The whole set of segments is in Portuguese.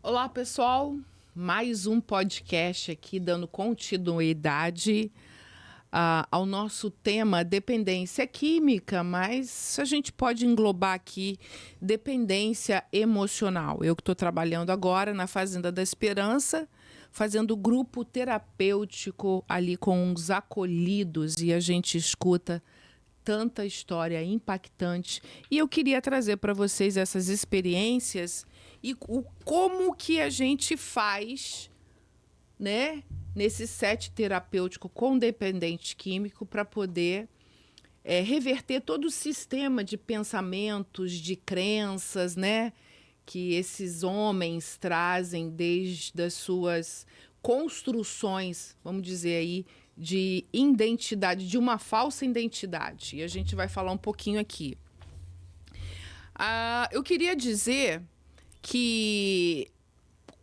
Olá, pessoal. Mais um podcast aqui dando continuidade ao nosso tema dependência química, mas a gente pode englobar aqui dependência emocional. Eu que estou trabalhando agora na Fazenda da Esperança, fazendo grupo terapêutico ali com os acolhidos, e a gente escuta tanta história impactante, e eu queria trazer para vocês essas experiências e como que a gente faz, né, nesse set terapêutico com dependente químico para poder reverter todo o sistema de pensamentos, de crenças, né, que esses homens trazem desde as suas construções, vamos dizer aí, de identidade, de uma falsa identidade. E a gente vai falar um pouquinho aqui. Eu queria dizer que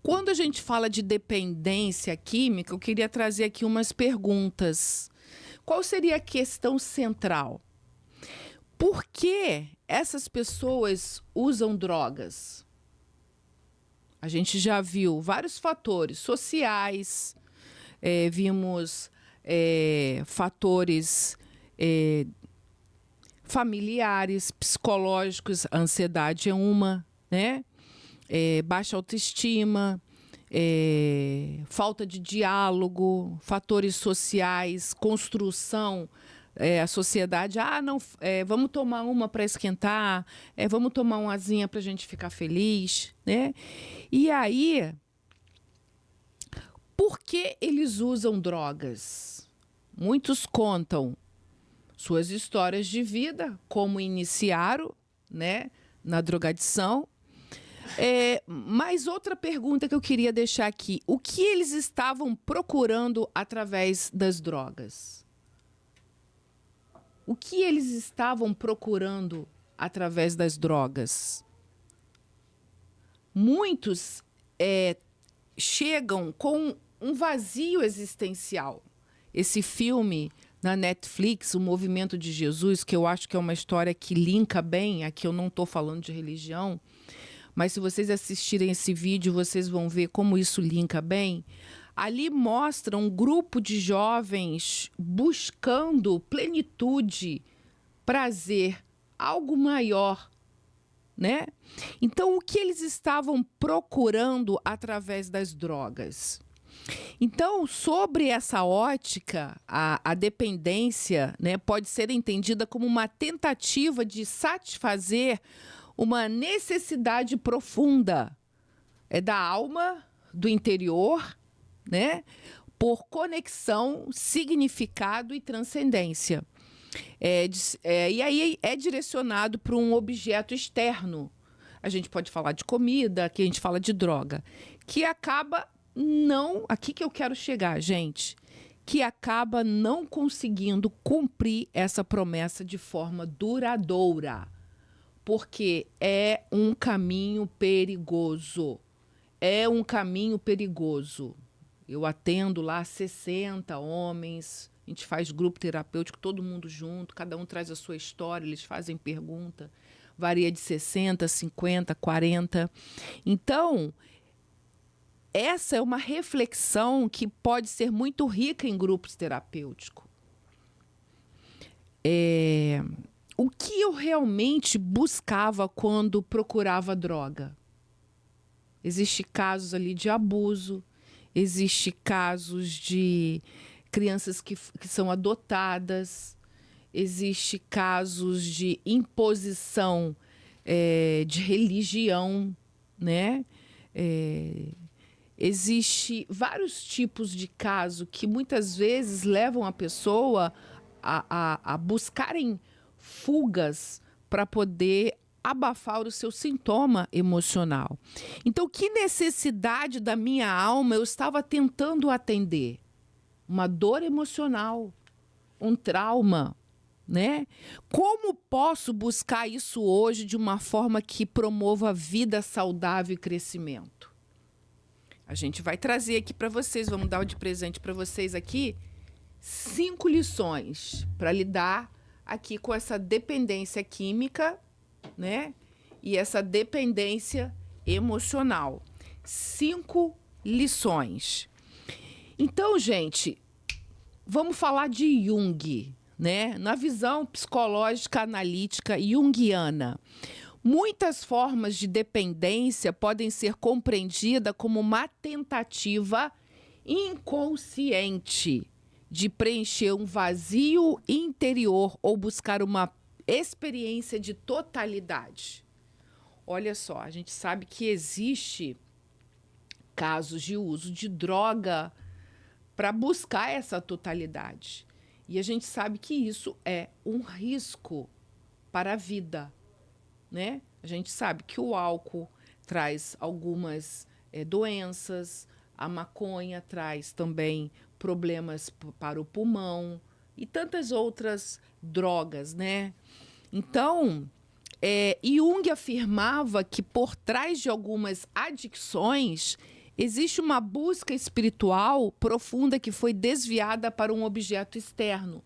quando a gente fala de dependência química, eu queria trazer aqui umas perguntas. Qual seria a questão central? Por que essas pessoas usam drogas? A gente já viu vários fatores sociais, vimos fatores familiares, psicológicos, a ansiedade é uma, né? Baixa autoestima, falta de diálogo, fatores sociais, construção, a sociedade, não, vamos tomar uma para esquentar, vamos tomar uma asinha para a gente ficar feliz, né? E aí, por que eles usam drogas? Muitos contam suas histórias de vida, como iniciaram, né, na drogadição. Mas outra pergunta que eu queria deixar aqui: o que eles estavam procurando através das drogas? O que eles estavam procurando através das drogas? Muitos chegam com um vazio existencial. Esse filme na Netflix, O Movimento de Jesus, que eu acho que é uma história que linka bem, aqui eu não estou falando de religião, mas se vocês assistirem esse vídeo, vocês vão ver como isso linka bem. Ali mostra um grupo de jovens buscando plenitude, prazer, algo maior, né? Então, o que eles estavam procurando através das drogas? Então, sobre essa ótica, a dependência, né, pode ser entendida como uma tentativa de satisfazer uma necessidade profunda da alma, do interior, né, por conexão, significado e transcendência. E aí é direcionado para um objeto externo. A gente pode falar de comida, aqui a gente fala de droga, que acaba não... Aqui que eu quero chegar, gente. Que acaba não conseguindo cumprir essa promessa de forma duradoura. Porque é um caminho perigoso. É um caminho perigoso. Eu atendo lá 60 homens, a gente faz grupo terapêutico, todo mundo junto, cada um traz a sua história, eles fazem pergunta, varia de 60, 50, 40. Então, essa é uma reflexão que pode ser muito rica em grupos terapêuticos. O que eu realmente buscava quando procurava droga? Existem casos ali de abuso, existem casos de crianças que são adotadas, existem casos de imposição de religião, né? Existem vários tipos de casos que muitas vezes levam a pessoa a buscarem fugas para poder abafar o seu sintoma emocional. Então, que necessidade da minha alma eu estava tentando atender? Uma dor emocional, um trauma, né? Como posso buscar isso hoje de uma forma que promova vida saudável e crescimento? A gente vai trazer aqui para vocês, vamos dar de presente para vocês aqui 5 lições para lidar aqui com essa dependência química, né? E essa dependência emocional. 5 lições. Então, gente, vamos falar de Jung, né? Na visão psicológica analítica junguiana, muitas formas de dependência podem ser compreendidas como uma tentativa inconsciente de preencher um vazio interior ou buscar uma experiência de totalidade. Olha só, a gente sabe que existe casos de uso de droga para buscar essa totalidade. E a gente sabe que isso é um risco para a vida, né? A gente sabe que o álcool traz algumas doenças, a maconha traz também problemas para o pulmão e tantas outras drogas, né? Então, Jung afirmava que por trás de algumas adicções existe uma busca espiritual profunda que foi desviada para um objeto externo.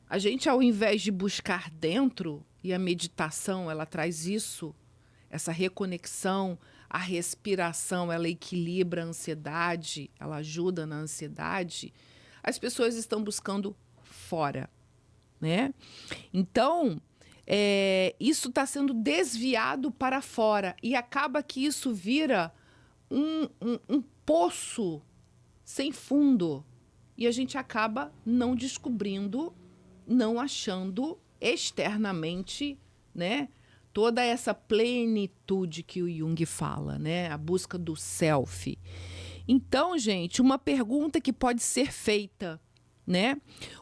A gente, ao invés de buscar dentro, e a meditação, ela traz isso, essa reconexão, a respiração, ela equilibra a ansiedade, ela ajuda na ansiedade, as pessoas estão buscando fora, né? Então, isso está sendo desviado para fora e acaba que isso vira um poço sem fundo e a gente acaba não descobrindo, não achando externamente, né, toda essa plenitude que o Jung fala, né, a busca do self. Então, gente, uma pergunta que pode ser feita, né?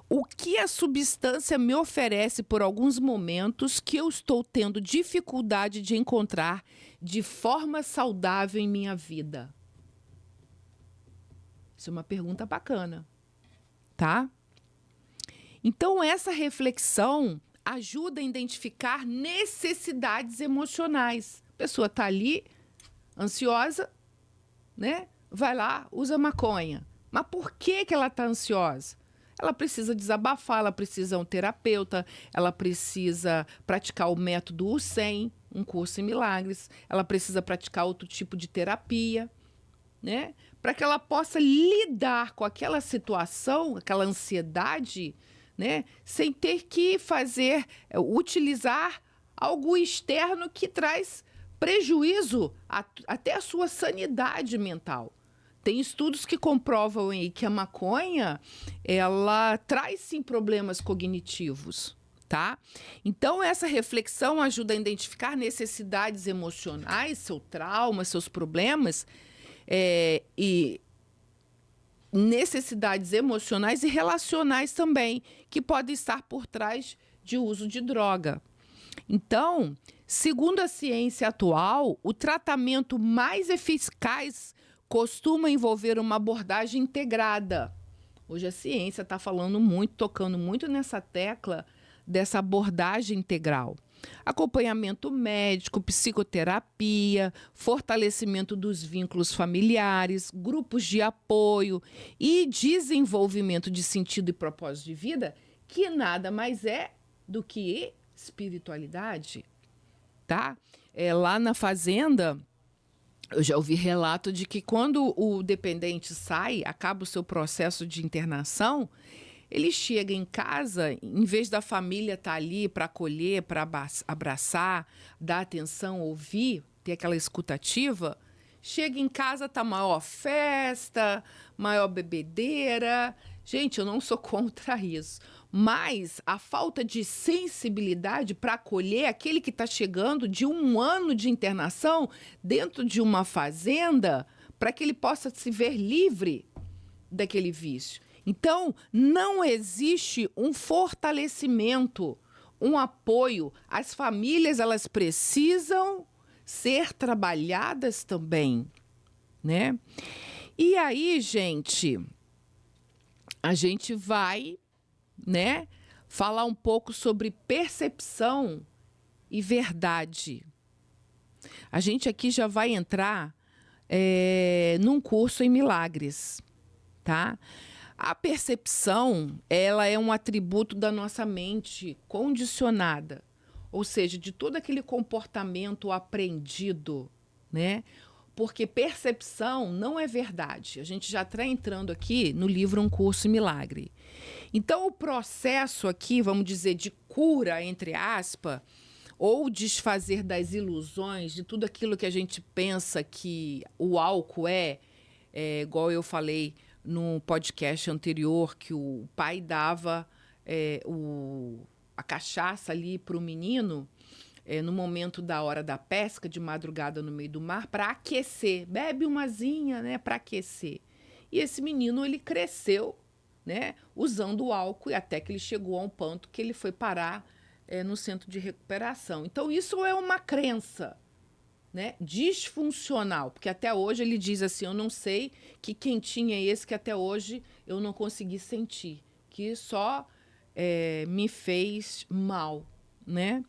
O que a substância me oferece por alguns momentos que eu estou tendo dificuldade de encontrar de forma saudável em minha vida? Isso é uma pergunta bacana, tá? Então, essa reflexão ajuda a identificar necessidades emocionais. A pessoa está ali, ansiosa, né? Vai lá, usa maconha. Mas por que ela está ansiosa? Ela precisa desabafar, ela precisa um terapeuta, ela precisa praticar o método U100, um curso em milagres, ela precisa praticar outro tipo de terapia, né? Para que ela possa lidar com aquela situação, aquela ansiedade, né? Sem ter que utilizar algo externo que traz prejuízo até à sua sanidade mental. Tem estudos que comprovam aí que a maconha, ela traz sim problemas cognitivos, tá? Então, essa reflexão ajuda a identificar necessidades emocionais, seu trauma, seus problemas, e necessidades emocionais e relacionais também, que podem estar por trás de uso de droga. Então, segundo a ciência atual, o tratamento mais eficaz costuma envolver uma abordagem integrada. Hoje a ciência está falando muito, tocando muito nessa tecla dessa abordagem integral. Acompanhamento médico, psicoterapia, fortalecimento dos vínculos familiares, grupos de apoio e desenvolvimento de sentido e propósito de vida, que nada mais é do que espiritualidade, tá? Lá na fazenda, eu já ouvi relato de que quando o dependente sai, acaba o seu processo de internação, ele chega em casa, em vez da família estar ali para acolher, para abraçar, dar atenção, ouvir, ter aquela escutativa, chega em casa, tá maior festa, maior bebedeira. Gente, eu não sou contra isso. Mas a falta de sensibilidade para acolher aquele que está chegando de 1 ano de internação dentro de uma fazenda, para que ele possa se ver livre daquele vício. Então, não existe um fortalecimento, um apoio. As famílias, elas precisam ser trabalhadas também, né? E aí, gente, a gente vai, né, falar um pouco sobre percepção e verdade. A gente aqui já vai entrar num curso em milagres, tá? A percepção, ela é um atributo da nossa mente condicionada. ou seja, de todo aquele comportamento aprendido, né? Porque percepção não é verdade. A gente já está entrando aqui no livro Um Curso em Milagre. Então, o processo aqui, vamos dizer, de cura, entre aspas, ou desfazer das ilusões, de tudo aquilo que a gente pensa que o álcool igual eu falei no podcast anterior, que o pai dava a cachaça ali para o menino, no momento da hora da pesca, de madrugada no meio do mar, para aquecer. Bebe umazinha, né, para aquecer. E esse menino, ele cresceu, né, usando o álcool, e até que ele chegou a um ponto que ele foi parar no centro de recuperação. Então, isso é uma crença, né, disfuncional, porque até hoje ele diz assim, eu não sei que quentinho é esse que até hoje eu não consegui sentir, que só me fez mal, né?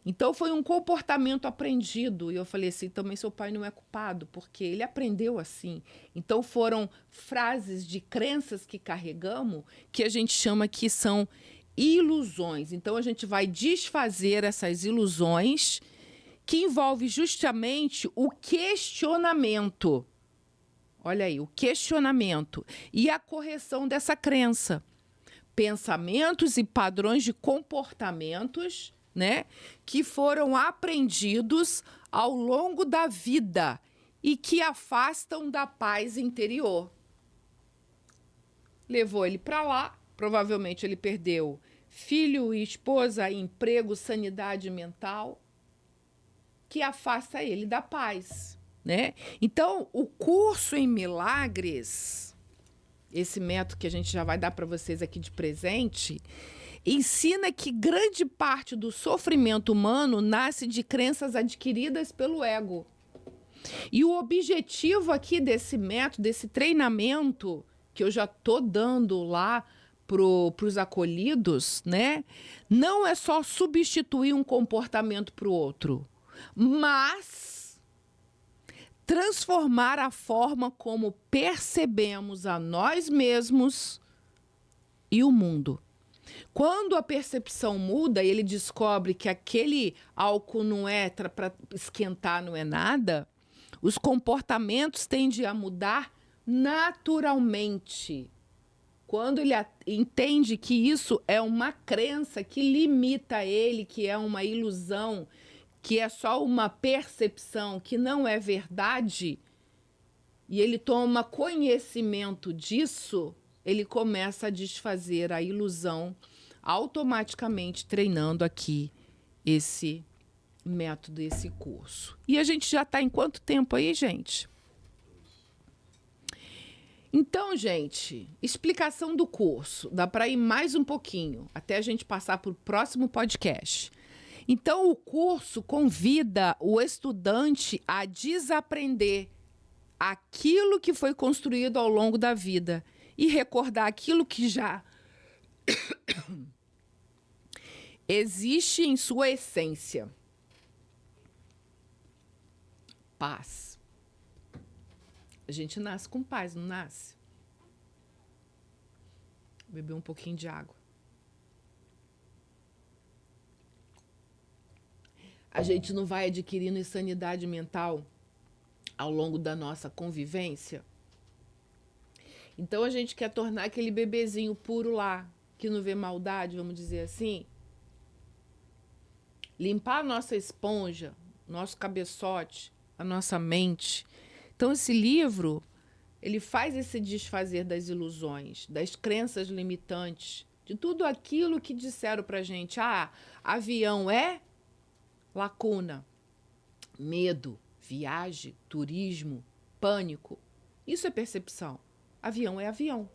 Então, foi um comportamento aprendido. E eu falei assim, também seu pai não é culpado, porque ele aprendeu assim. Então, foram frases de crenças que carregamos que a gente chama que são ilusões. Então, a gente vai desfazer essas ilusões que envolve justamente o questionamento. Olha aí, o questionamento e a correção dessa crença. Pensamentos e padrões de comportamentos, né, que foram aprendidos ao longo da vida e que afastam da paz interior. Levou ele para lá, provavelmente ele perdeu filho e esposa, emprego, sanidade mental, que afasta ele da paz, né? Então, o curso em milagres, esse método que a gente já vai dar para vocês aqui de presente, ensina que grande parte do sofrimento humano nasce de crenças adquiridas pelo ego. E o objetivo aqui desse método, desse treinamento, que eu já estou dando lá para os acolhidos, né? Não é só substituir um comportamento para o outro, mas transformar a forma como percebemos a nós mesmos e o mundo. Quando a percepção muda e ele descobre que aquele álcool não é para esquentar, não é nada, os comportamentos tendem a mudar naturalmente. Quando ele entende que isso é uma crença que limita ele, que é uma ilusão, que é só uma percepção, que não é verdade, e ele toma conhecimento disso, ele começa a desfazer a ilusão automaticamente, treinando aqui esse método, esse curso. E a gente já está em quanto tempo aí, gente? Então, gente, explicação do curso. Dá para ir mais um pouquinho, até a gente passar para o próximo podcast. Então, o curso convida o estudante a desaprender aquilo que foi construído ao longo da vida e recordar aquilo que já existe em sua essência. Paz. A gente nasce com paz, não nasce? Vou beber um pouquinho de água. A gente não vai adquirindo insanidade mental ao longo da nossa convivência? Então a gente quer tornar aquele bebezinho puro lá, que não vê maldade, vamos dizer assim. Limpar a nossa esponja, nosso cabeçote, a nossa mente. Então esse livro, ele faz esse desfazer das ilusões, das crenças limitantes, de tudo aquilo que disseram pra gente. Avião é lacuna, medo, viagem, turismo, pânico. Isso é percepção. Avião é avião.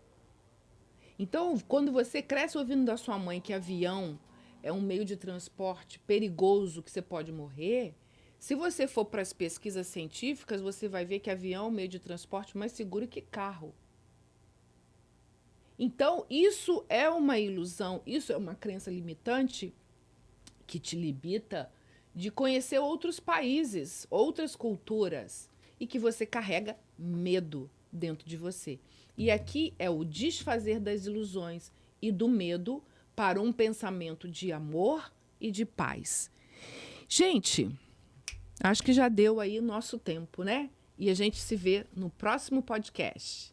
Então, quando você cresce ouvindo da sua mãe que avião é um meio de transporte perigoso, que você pode morrer, se você for para as pesquisas científicas, você vai ver que avião é um meio de transporte mais seguro que carro. Então, isso é uma ilusão, isso é uma crença limitante que te limita de conhecer outros países, outras culturas, e que você carrega medo dentro de você. E aqui é o desfazer das ilusões e do medo para um pensamento de amor e de paz. Gente, acho que já deu aí o nosso tempo, né? E a gente se vê no próximo podcast.